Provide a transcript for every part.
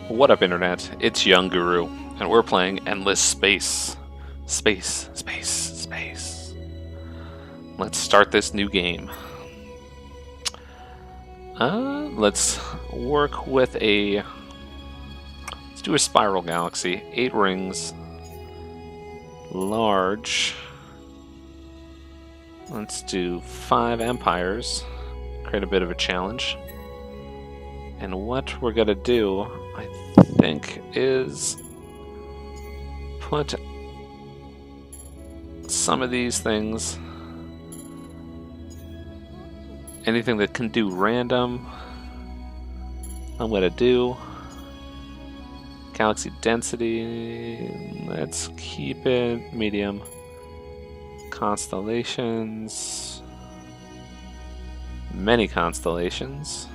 What up, Internet? It's Young Guru, and we're playing Endless Space. Space. Let's start this new game. Let's work with a... Let's do a spiral galaxy. 8 rings. Large. Let's do 5 empires. Create a bit of a challenge. And what we're gonna do, I think, is put some of these things, anything that can do random, I'm gonna do. Galaxy density, let's keep it medium. Constellations, many constellations.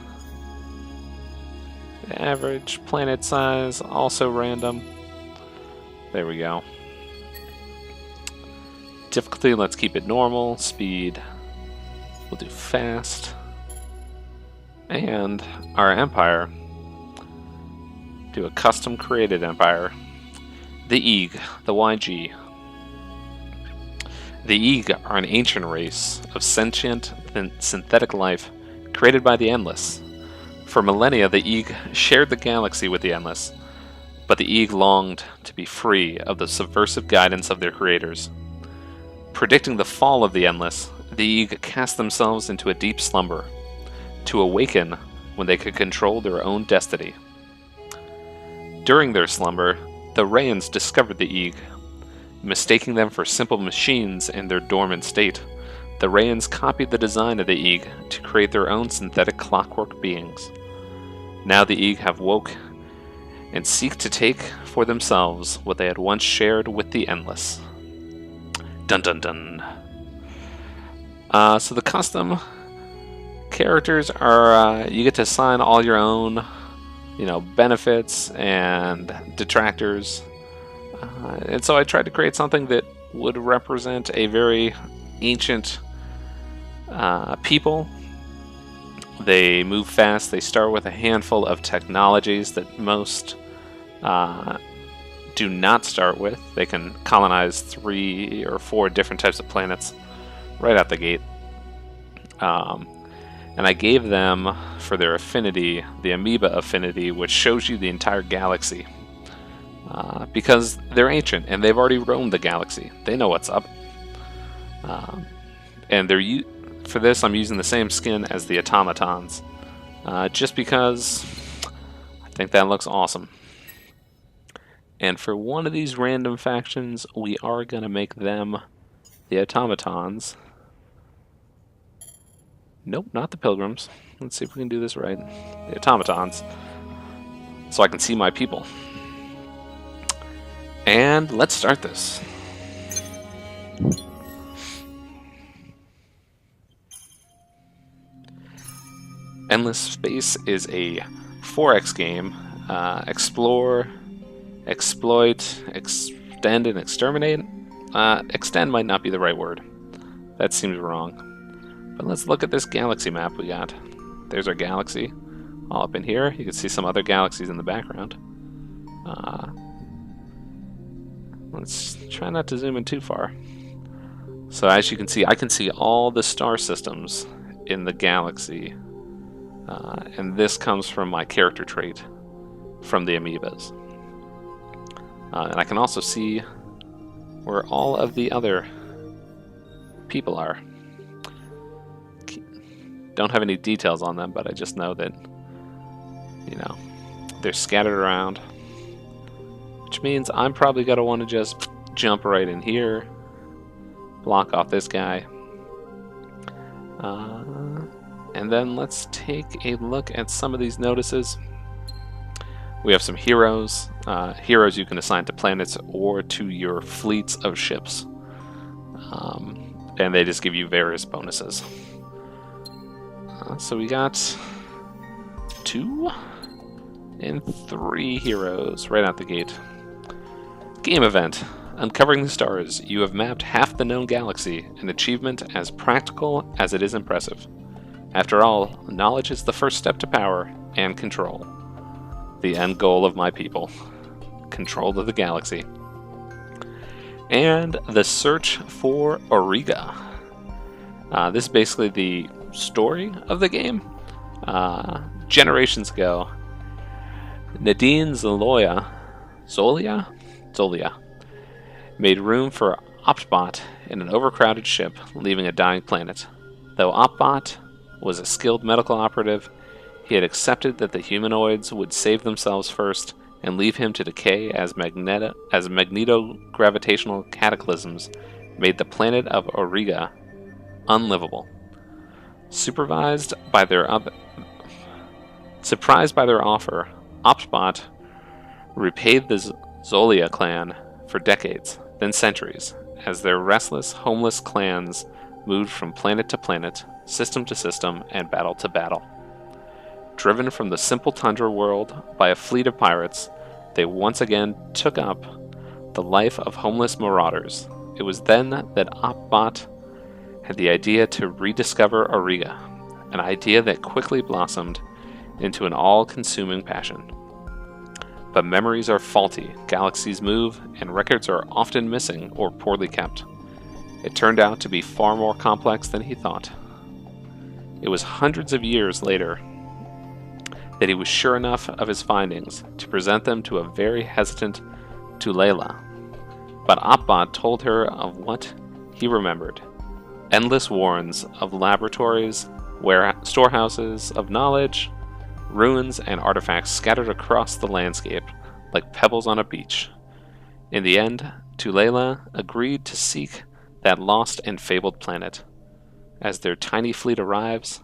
Average planet size, also random. There we go. Difficulty, let's keep it normal. Speed, we'll do fast. And our empire, do a custom created empire. The Eeg, the YG. The Eeg are an ancient race of sentient synthetic life created by the Endless. For millennia, the Eeg shared the galaxy with the Endless, but the Eeg longed to be free of the subversive guidance of their creators. Predicting the fall of the Endless, the Eeg cast themselves into a deep slumber, to awaken when they could control their own destiny. During their slumber, the Reyans discovered the Eeg. Mistaking them for simple machines in their dormant state, the Reyans copied the design of the Eeg to create their own synthetic Clockwork Beings. Now the Eeg have woke and seek to take for themselves what they had once shared with the Endless. Dun dun dun. So the custom characters are, you get to assign all your own, benefits and detractors. And so I tried to create something that would represent a very ancient people. They move fast. They start with a handful of technologies that most do not start with. They can colonize 3 or 4 different types of planets right out the gate. And I gave them, for their affinity, the amoeba affinity, which shows you the entire galaxy. Because they're ancient and they've already roamed the galaxy. They know what's up. And for this, I'm using the same skin as the automatons, just because I think that looks awesome. And for one of these random factions, we are going to make them the automatons. Nope, not the pilgrims. Let's see if we can do this right. The automatons, so I can see my people. And let's start this. Endless Space is a 4X game. Explore, exploit, extend, and exterminate. Extend might not be the right word. That seems wrong. But let's look at this galaxy map we got. There's our galaxy. All up in here. You can see some other galaxies in the background. Let's try not to zoom in too far. So as you can see, I can see all the star systems in the galaxy. And this comes from my character trait from the amoebas. And I can also see where all of the other people are. Don't have any details on them, but I just know that, they're scattered around. Which means I'm probably going to want to just jump right in here, block off this guy. And then let's take a look at some of these notices. We have some heroes. Heroes you can assign to planets or to your fleets of ships. And they just give you various bonuses. So we got 2 and 3 heroes right out the gate. Game event. Uncovering the stars. You have mapped half the known galaxy, an achievement as practical as it is impressive. After all, knowledge is the first step to power and control. the end goal of my people, control of the galaxy. And the search for Auriga. This is basically the story of the game. Generations ago, Nadine Zolia made room for Optbot in an overcrowded ship, leaving a dying planet. Though Optbot was a skilled medical operative, he had accepted that the humanoids would save themselves first and leave him to decay as magneto-gravitational cataclysms made the planet of Auriga unlivable. Surprised by their offer, Optbot repaid the Zolia clan for decades, then centuries, as their restless, homeless clans moved from planet to planet, system to system, and battle to battle. Driven from the simple tundra world by a fleet of pirates, they once again took up the life of homeless marauders. It was then that Optbot had the idea to rediscover Auriga, an idea that quickly blossomed into an all-consuming passion. But memories are faulty, galaxies move, and records are often missing or poorly kept. It turned out to be far more complex than he thought. It was hundreds of years later that he was sure enough of his findings to present them to a very hesitant Tulela. But Optbot told her of what he remembered. Endless warrens of laboratories, storehouses of knowledge, ruins and artifacts scattered across the landscape like pebbles on a beach. In the end, Tulela agreed to seek that lost and fabled planet. As their tiny fleet arrives,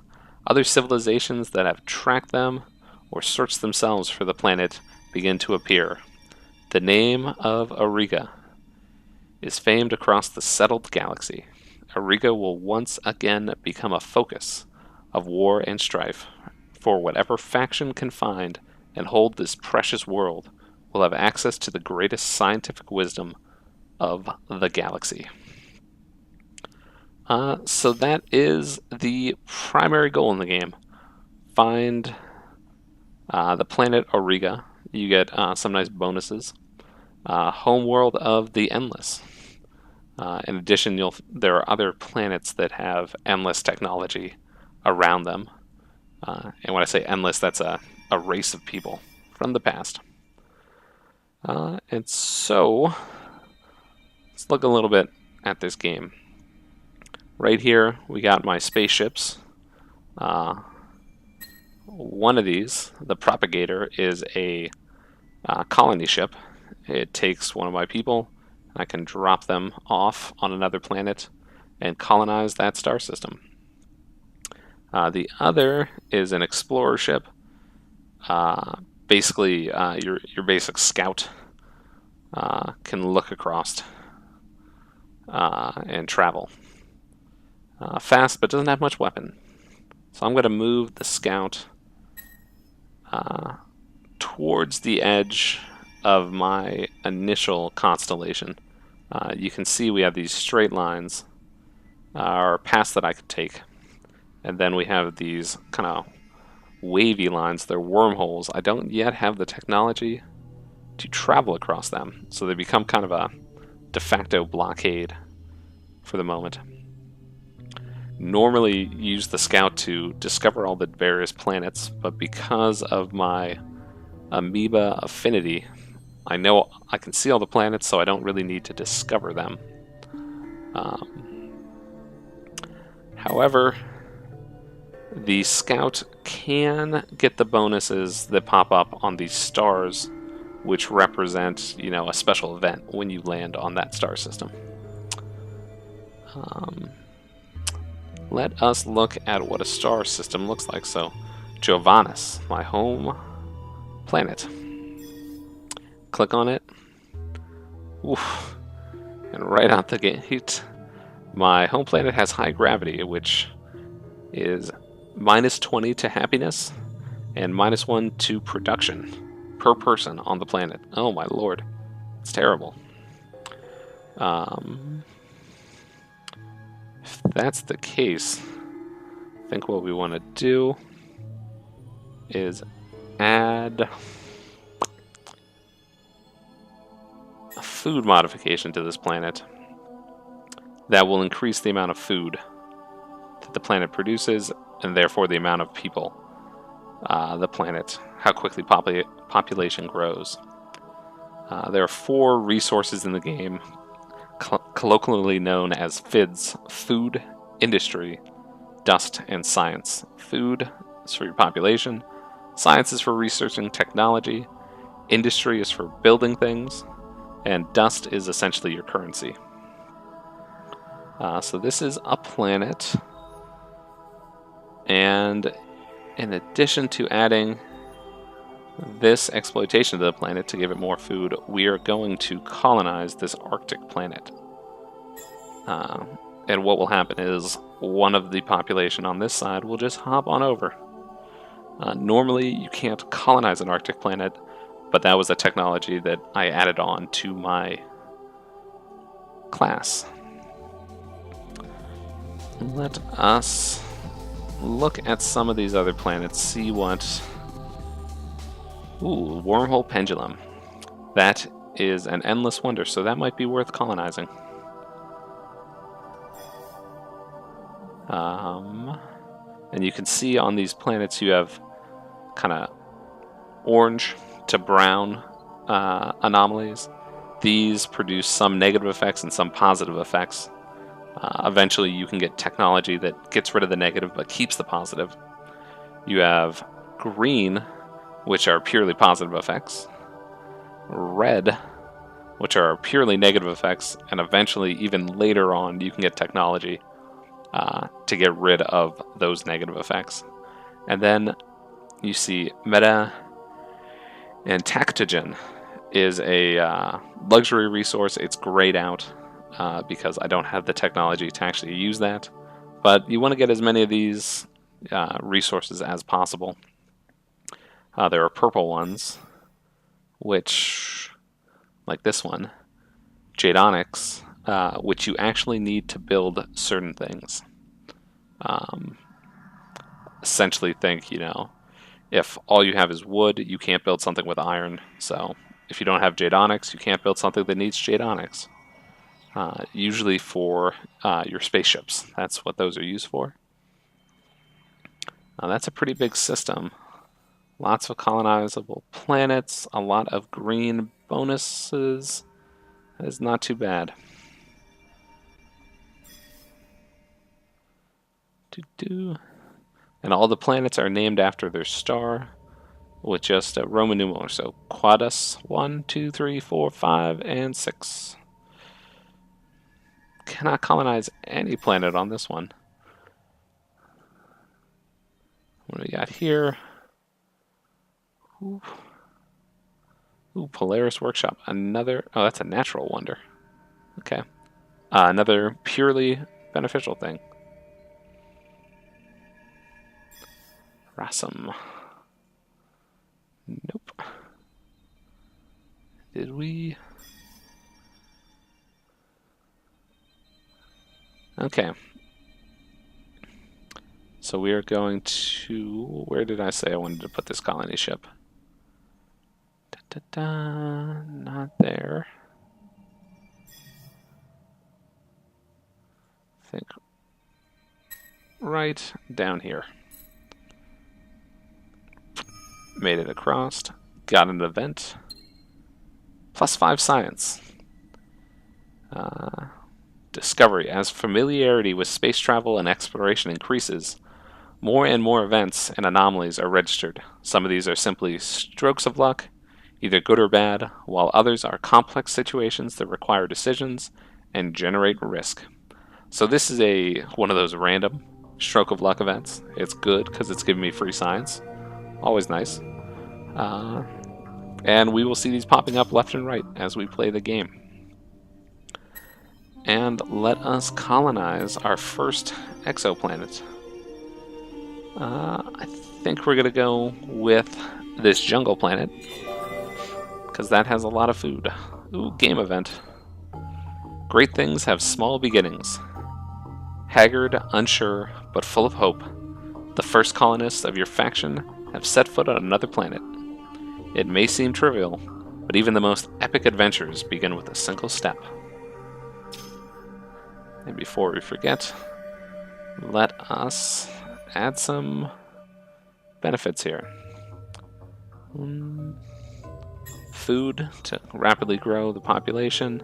other civilizations that have tracked them or searched themselves for the planet begin to appear. The name of Auriga is famed across the settled galaxy. Auriga will once again become a focus of war and strife, for whatever faction can find and hold this precious world will have access to the greatest scientific wisdom of the galaxy. So that is the primary goal in the game. Find the planet Auriga. You get some nice bonuses. Homeworld of the Endless. In addition, there are other planets that have endless technology around them. And when I say endless, that's a race of people from the past. And so, let's look a little bit at this game. Right here, we got my spaceships. One of these, the Propagator, is a colony ship. It takes one of my people, and I can drop them off on another planet and colonize that star system. The other is an explorer ship. Basically, your basic scout can look across and travel. Fast, but doesn't have much weapon. So I'm going to move the scout towards the edge of my initial constellation. You can see we have these straight lines, or paths that I could take. And then we have these kind of wavy lines. They're wormholes. I don't yet have the technology to travel across them, so they become kind of a de facto blockade for the moment. Normally use the scout to discover all the various planets, but because of my amoeba affinity, I know I can see all the planets, so I don't really need to discover them. However, the scout can get the bonuses that pop up on these stars, which represent, a special event when you land on that star system. Let us look at what a star system looks like. So, Giovannis, my home planet. Click on it. Oof. And right out the gate, my home planet has high gravity, which is -20 to happiness and -1 to production per person on the planet. Oh my lord. It's terrible. If that's the case, I think what we want to do is add food modification to this planet that will increase the amount of food that the planet produces, and therefore the amount of people, the planet, how quickly population grows. There are 4 resources in the game, colloquially known as FIDS: food, industry, dust, and science. Food is for your population, science is for researching technology, industry is for building things, and dust is essentially your currency. So this is a planet, and in addition to adding this exploitation to the planet to give it more food, we are going to colonize this Arctic planet. And what will happen is one of the population on this side will just hop on over. Normally you can't colonize an Arctic planet, but that was a technology that I added on to my class. Let us look at some of these other planets, see what... Ooh, wormhole pendulum. That is an endless wonder, so that might be worth colonizing. And you can see on these planets you have kind of orange to brown anomalies. These produce some negative effects and some positive effects. Eventually you can get technology that gets rid of the negative but keeps the positive. You have green, which are purely positive effects, red, which are purely negative effects, and eventually, even later on, you can get technology to get rid of those negative effects. And then you see meta and tactogen is a luxury resource. It's grayed out because I don't have the technology to actually use that. But you want to get as many of these resources as possible. There are purple ones, which, like this one, jade onyx, which you actually need to build certain things. Essentially think, if all you have is wood, you can't build something with iron. So if you don't have jade onyx, you can't build something that needs jade onyx. Usually for your spaceships. That's what those are used for. That's a pretty big system. Lots of colonizable planets, a lot of green bonuses. That is not too bad. And all the planets are named after their star with just a Roman numeral. So Quadratus 1, 2, 3, 4, 5, and 6. Cannot colonize any planet on this one. What do we got here? Ooh, Polaris Workshop. Another... Oh, that's a natural wonder. Okay. Another purely beneficial thing. Rasum. Nope. Did we... Okay. So we are going to... Where did I say I wanted to put this colony ship? Not there. I think right down here. Made it across. Got an event. +5 science. Discovery. As familiarity with space travel and exploration increases, more and more events and anomalies are registered. Some of these are simply strokes of luck, either good or bad, while others are complex situations that require decisions and generate risk. So this is one of those random stroke of luck events. It's good because it's giving me free science. Always nice. And we will see these popping up left and right as we play the game. And let us colonize our first exoplanet. I think we're going to go with this jungle planet, because that has a lot of food. Ooh, game event. Great things have small beginnings. Haggard, unsure, but full of hope, the first colonists of your faction have set foot on another planet. It may seem trivial, But even the most epic adventures begin with a single step. And before we forget, let us add some benefits here. Food to rapidly grow the population.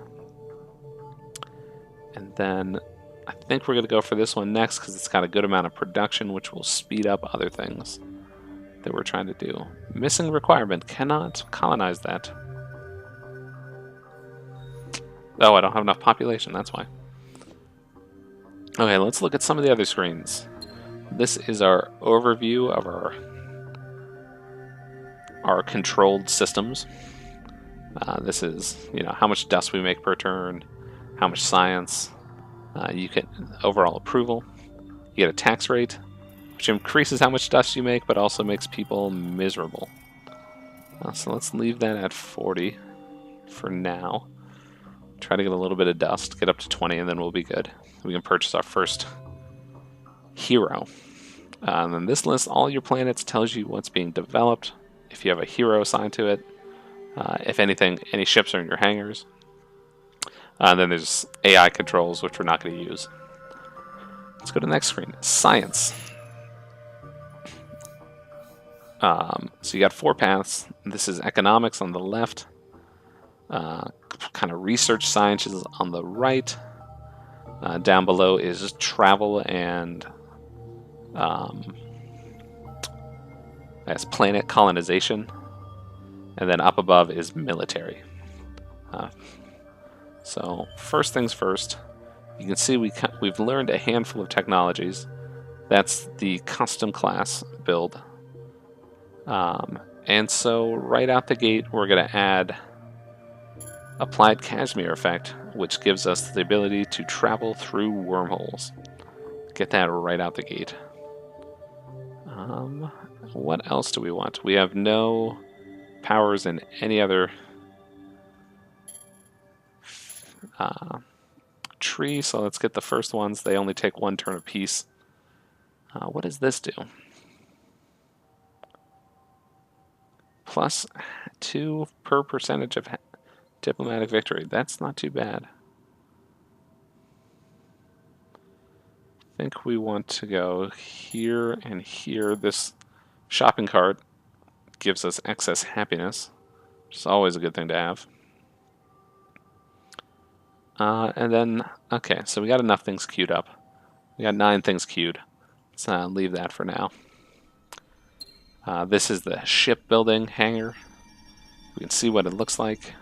And then I think we're going to go for this one next because it's got a good amount of production, which will speed up other things that we're trying to do. Missing requirement, cannot colonize that. Oh, I don't have enough population, that's why. Okay, let's look at some of the other screens. This is our overview of our controlled systems. This is, how much dust we make per turn, how much science, you get overall approval. You get a tax rate, which increases how much dust you make, but also makes people miserable. So let's leave that at 40 for now. Try to get a little bit of dust, get up to 20, and then we'll be good. We can purchase our first hero. And then this lists all your planets, tells you what's being developed, if you have a hero assigned to it, if anything, any ships are in your hangars. Then there's AI controls, which we're not going to use. Let's go to the next screen. Science. So you got 4 paths. This is economics on the left. Kind of research sciences on the right. Down below is travel and planet colonization. And then up above is military. So first things first, you can see we've learned a handful of technologies. That's the custom class build. And so right out the gate, we're going to add applied cashmere effect, which gives us the ability to travel through wormholes. Get that right out the gate. What else do we want? We have no powers in any other tree, so let's get the first ones. They only take 1 turn apiece. What does this do? +2 per percentage of diplomatic victory. That's not too bad. I think we want to go here and here. This shopping cart gives us excess happiness, which is always a good thing to have. And then, okay, so we got enough things queued up. We got 9 things queued. Let's leave that for now. This is the shipbuilding hangar. We can see what it looks like.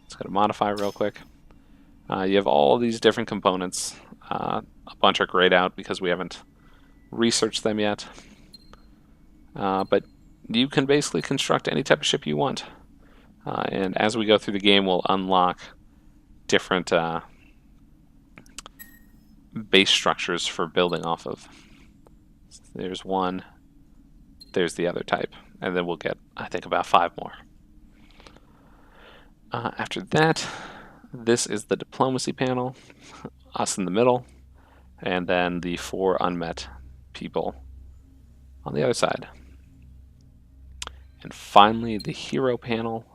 Let's go to modify real quick. You have all these different components. A bunch are grayed out because we haven't researched them yet. But you can basically construct any type of ship you want. And as we go through the game, we'll unlock different base structures for building off of. There's one. There's the other type. And then we'll get, I think, about 5 more. After that, this is the diplomacy panel. Us in the middle. And then the 4 unmet people on the other side. And finally, the hero panel.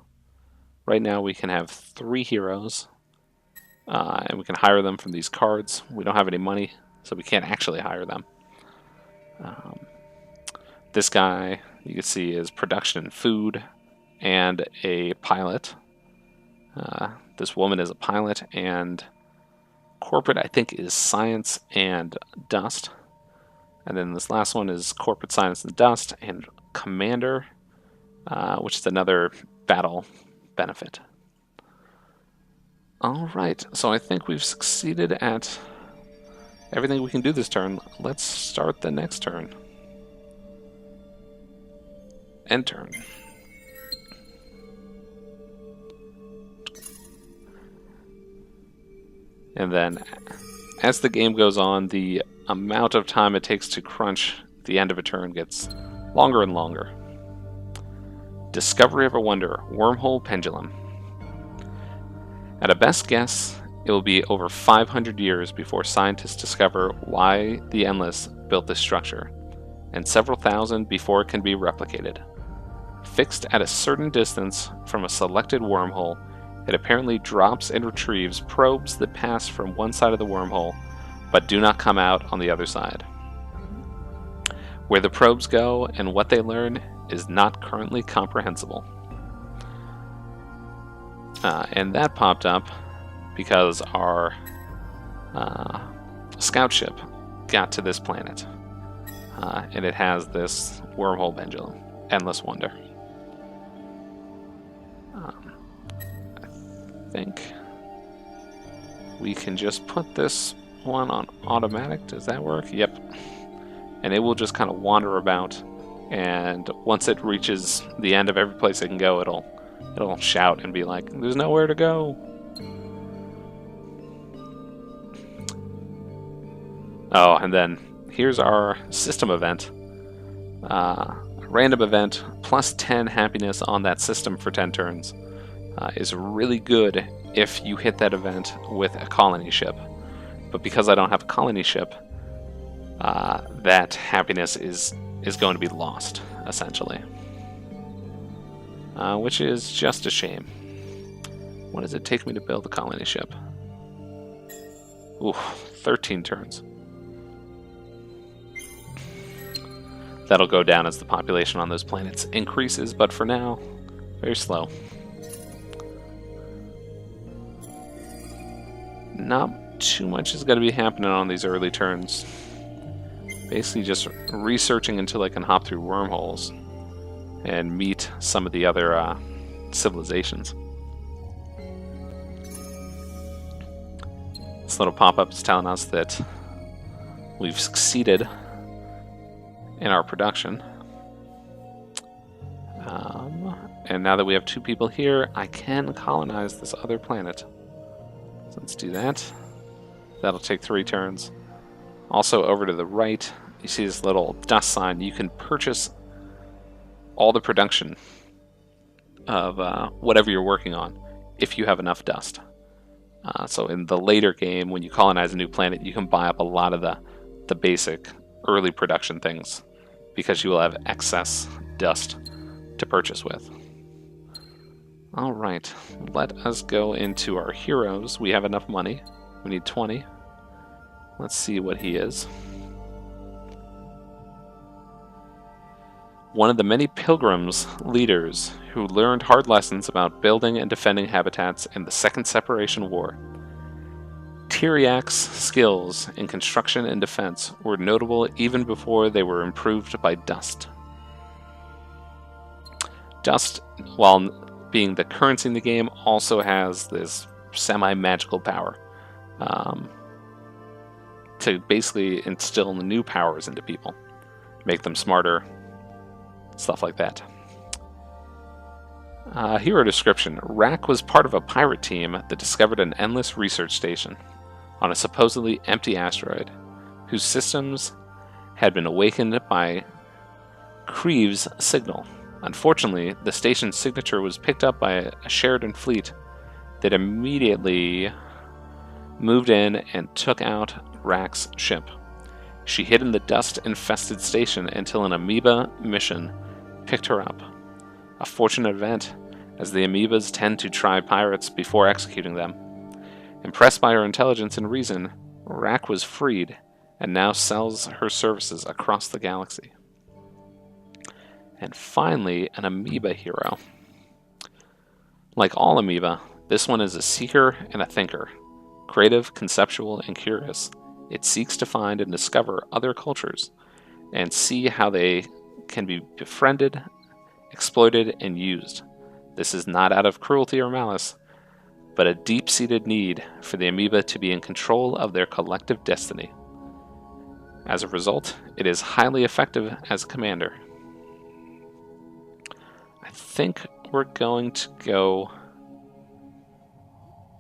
Right now we can have 3 heroes. And we can hire them from these cards. We don't have any money, so we can't actually hire them. This guy, you can see, is production and food and a pilot. This woman is a pilot, and corporate, I think, is science and dust. And then this last one is corporate science and dust, and commander, which is another battle benefit. Alright, so I think we've succeeded at everything we can do this turn. Let's start the next turn. End turn. And then, as the game goes on, the amount of time it takes to crunch the end of a turn gets longer and longer. Discovery of a wonder, wormhole pendulum. At a best guess, it will be over 500 years before scientists discover why the Endless built this structure, and several thousand before it can be replicated. Fixed at a certain distance from a selected wormhole, it apparently drops and retrieves probes that pass from one side of the wormhole, but do not come out on the other side. Where the probes go and what they learn is not currently comprehensible. And that popped up because our scout ship got to this planet. And it has this wormhole pendulum, Endless Wonder. I think we can just put this one on automatic. Does that work? Yep. And it will just kind of wander about, and once it reaches the end of every place it can go, it'll shout and be like, "There's nowhere to go." Oh, and then here's our system event. Random event plus 10 happiness on that system for 10 turns is really good if you hit that event with a colony ship. But because I don't have a colony ship, that happiness is going to be lost, essentially. Which is just a shame. What does it take me to build a colony ship? Ooh, 13 turns. That'll go down as the population on those planets increases, but for now, very slow. Not too much is going to be happening on these early turns. Basically just researching until I can hop through wormholes and meet some of the other civilizations. This little pop-up is telling us that we've succeeded in our production. And now that we have 2 people here, I can colonize this other planet. So let's do that. That'll take 3 turns. Also, over to the right, you see this little dust sign. You can purchase all the production of whatever you're working on if you have enough dust. So in the later game, when you colonize a new planet, you can buy up a lot of the basic early production things because you will have excess dust to purchase with. Alright, let us go into our heroes. We have enough money. We need 20. Let's see what he is. One of the many pilgrims leaders who learned hard lessons about building and defending habitats in the Second Separation War. Tyriak's skills in construction and defense were notable even before they were improved by dust. Dust, while being the currency in the game, also has this semi-magical power to basically instill new powers into people, make them smarter, stuff like that. Hero description. Rack was part of a pirate team that discovered an endless research station on a supposedly empty asteroid, whose systems had been awakened by Creeve's signal. Unfortunately, the station's signature was picked up by a Sheridan fleet that immediately moved in and took out Rack's ship. She hid in the dust-infested station until an amoeba mission picked her up. A fortunate event, as the amoebas tend to try pirates before executing them. Impressed by her intelligence and reason, Rack was freed and now sells her services across the galaxy. And finally, an amoeba hero. Like all amoeba, this one is a seeker and a thinker. Creative, conceptual, and curious. It seeks to find and discover other cultures and see how they can be befriended, exploited, and used. This is not out of cruelty or malice, but a deep-seated need for the amoeba to be in control of their collective destiny. As a result, it is highly effective as a commander. I think we're going to go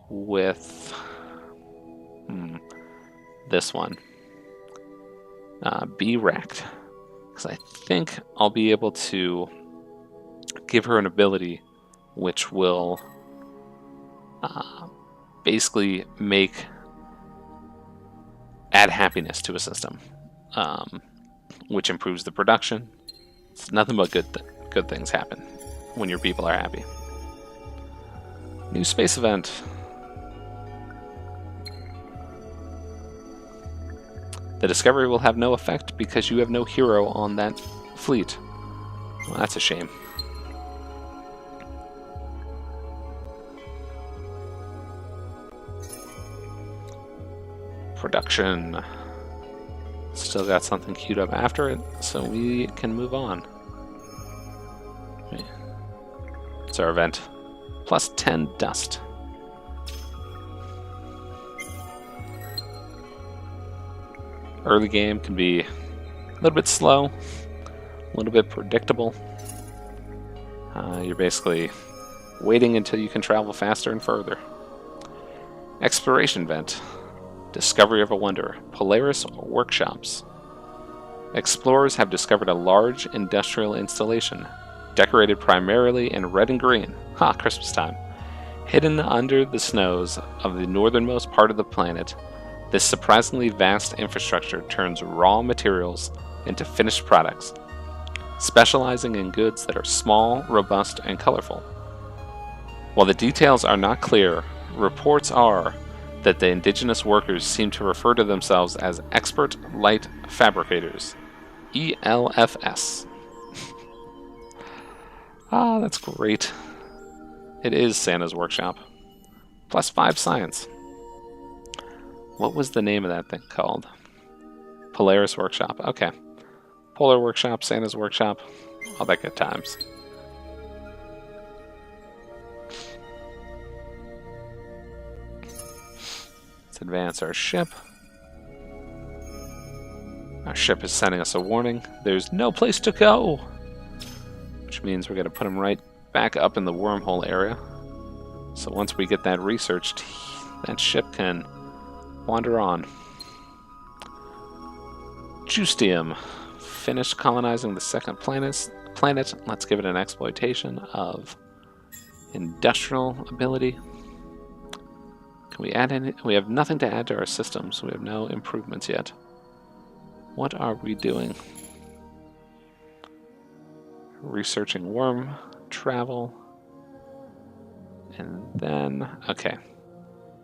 with this one. Be Wrecked. Because I think I'll be able to give her an ability which will basically add happiness to a system, which improves the production. It's nothing but good good things happen when your people are happy. New space event. The discovery will have no effect because you have no hero on that fleet. Well, that's a shame. Production. Still got something queued up after it, so we can move on. It's our event. Plus 10 dust. Early game can be a little bit slow, a little bit predictable. You're basically waiting until you can travel faster and further. Exploration event. Discovery of a wonder. Polaris workshops. Explorers have discovered a large industrial installation, decorated primarily in red and green. Ha, Christmas time. Hidden under the snows of the northernmost part of the planet, this surprisingly vast infrastructure turns raw materials into finished products, specializing in goods that are small, robust, and colorful. While the details are not clear, reports are that the indigenous workers seem to refer to themselves as expert light fabricators, ELFS. Ah, that's great. It is Santa's workshop. Plus 5 science. What was the name of that thing called? Polaris workshop. Okay. Polar workshop, Santa's workshop. All that good times. Let's advance our ship. Our ship is sending us a warning. There's no place to go. Which means we're going to put him right back up in the wormhole area. So once we get that researched, that ship can wander on. Justium. Finished colonizing the second planet. Let's give it an exploitation of industrial ability. Can we add any? We have nothing to add to our systems. We have no improvements yet. What are we doing? Researching worm travel. And then, okay.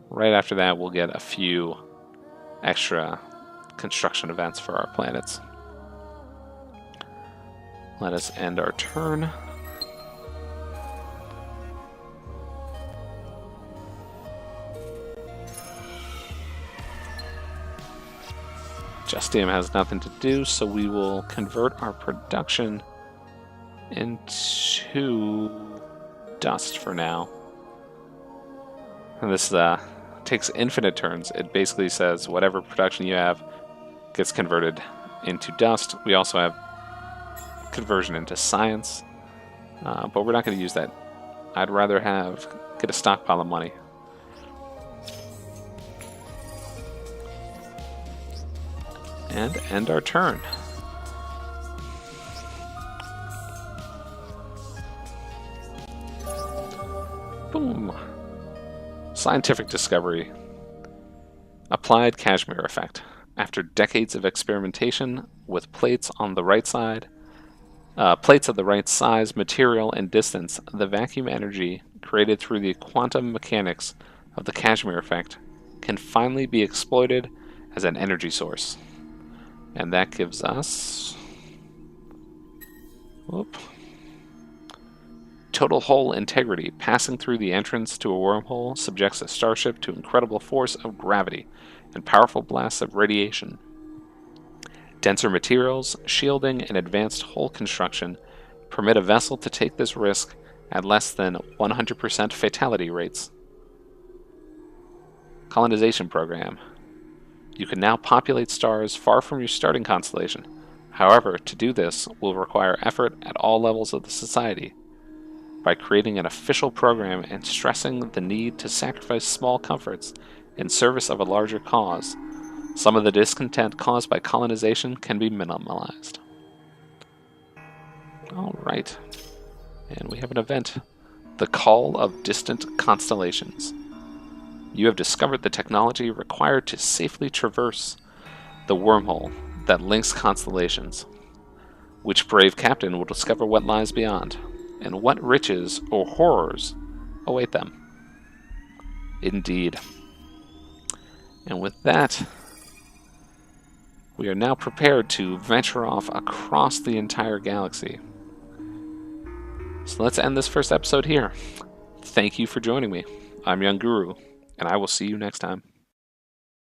Right after that, we'll get a few extra construction events for our planets. Let us end our turn. Justium has nothing to do, so we will convert our production into dust for now. And this takes infinite turns. It basically says whatever production you have gets converted into dust. We also have conversion into science, but we're not going to use that. I'd rather get a stockpile of money. And end our turn. Boom. Scientific discovery. Applied Kashmir effect. After decades of experimentation with plates on the right side, plates of the right size, material, and distance, the vacuum energy created through the quantum mechanics of the Kashmir effect can finally be exploited as an energy source. And that gives us total hull integrity. Passing through the entrance to a wormhole subjects a starship to incredible force of gravity and powerful blasts of radiation. Denser materials, shielding, and advanced hull construction permit a vessel to take this risk at less than 100% fatality rates. Colonization program. You can now populate stars far from your starting constellation. However, to do this will require effort at all levels of the society. By creating an official program and stressing the need to sacrifice small comforts in service of a larger cause, some of the discontent caused by colonization can be minimalized. Alright. And we have an event. The Call of Distant Constellations. You have discovered the technology required to safely traverse the wormhole that links constellations. Which brave captain will discover what lies beyond, and what riches or horrors await them? Indeed. And with that, we are now prepared to venture off across the entire galaxy. So let's end this first episode here. Thank you for joining me. I'm Young Guru, and I will see you next time.